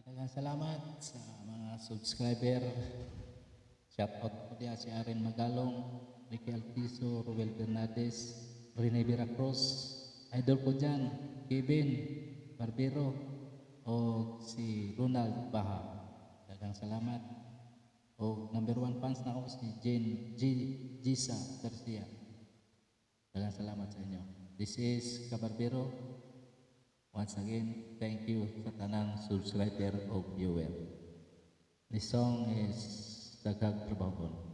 Daghang salamat sa mga subscriber. Shout out po diya si Aren Magalong, Ricky Altiso, Ruel Bernades, Rene Veracruz. Idol ko dyan, Kevin Barbero o si Ronald Baha. Daghang salamat. O number 1 fans na ako si Jisa Garcia. Daghang salamat sa inyo. This is Kabarbero. Once again, thank you sa tanang subscriber o viewer. This song is Dagag Trabahon.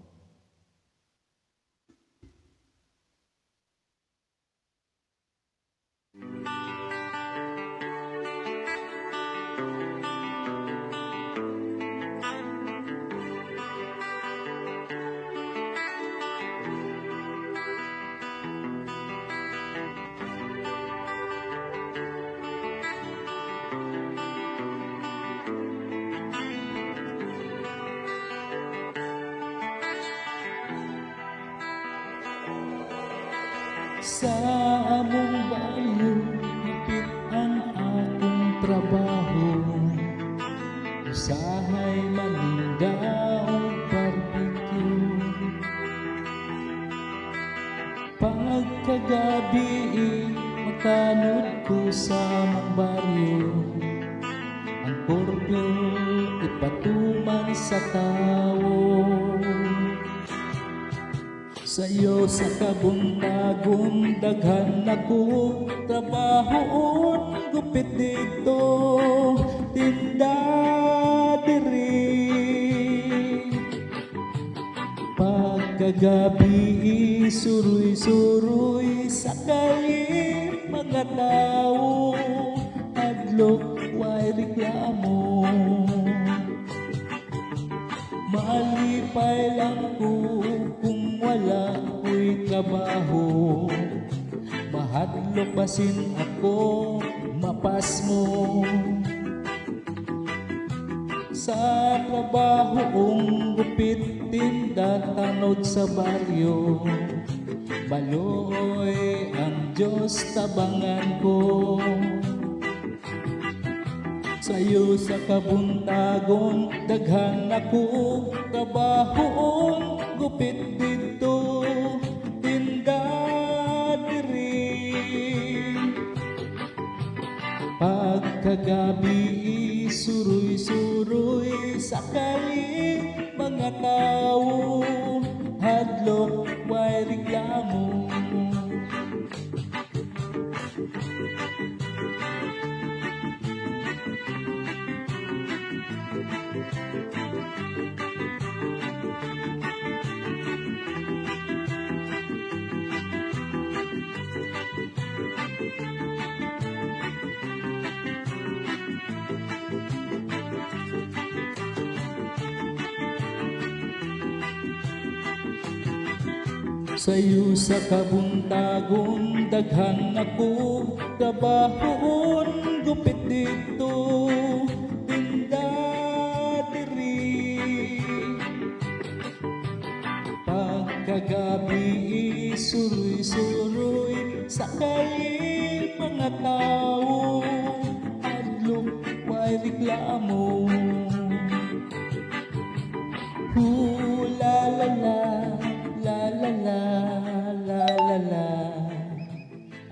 Sa among bayo, higit ang akong trabaho. Usahay maninda o barbecue. Pagkagabi, matanod ko sa among baryo. Ang korpyo ipatuman sa tao. Sa'yo sa kabuntagon, daghan ako trabahoon, gupit dito, tinda diri. Pagkagabi, suruy-suruy sa kalim, mga tao, adlok way reklamo. Malipay lang ko kung wala ko'y trabaho. Mahadlok basin ako, mapas mo. Sa trabahong gupit, tinda tanod sa baryo. Baloy ang Diyos tabangan ko. Sa'yo sa kabuntagon, daghan ako trabahoon, gupit dito, tinda diri. Pagkagabi, suruy-suruy sa kalim, mga tao, hadlok way reklamo. Sa'yo sa kabuntagon, daghan ako trabahoon, gupit dito, tinda diri. Pagkagabi, suruy-suruy sa kalim, mga tao, adlok way reklamo. La la la, la la la, la la la.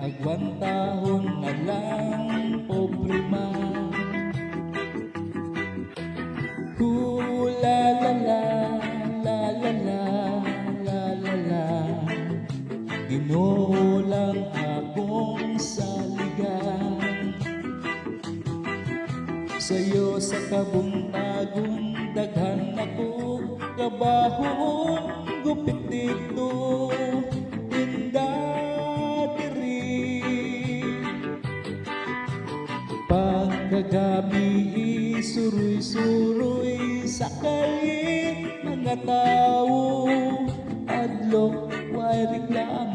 Agwantahon na lang problema. La la la, la la la, la la la. Ginoo lang akong saligan. Sa'yo sa kabuntagon, daghan ako trabahoon, gupit dito, tinda diri. Pagkagabi, suruy-suruy sa kalim, mga tao, adlok way reklamo.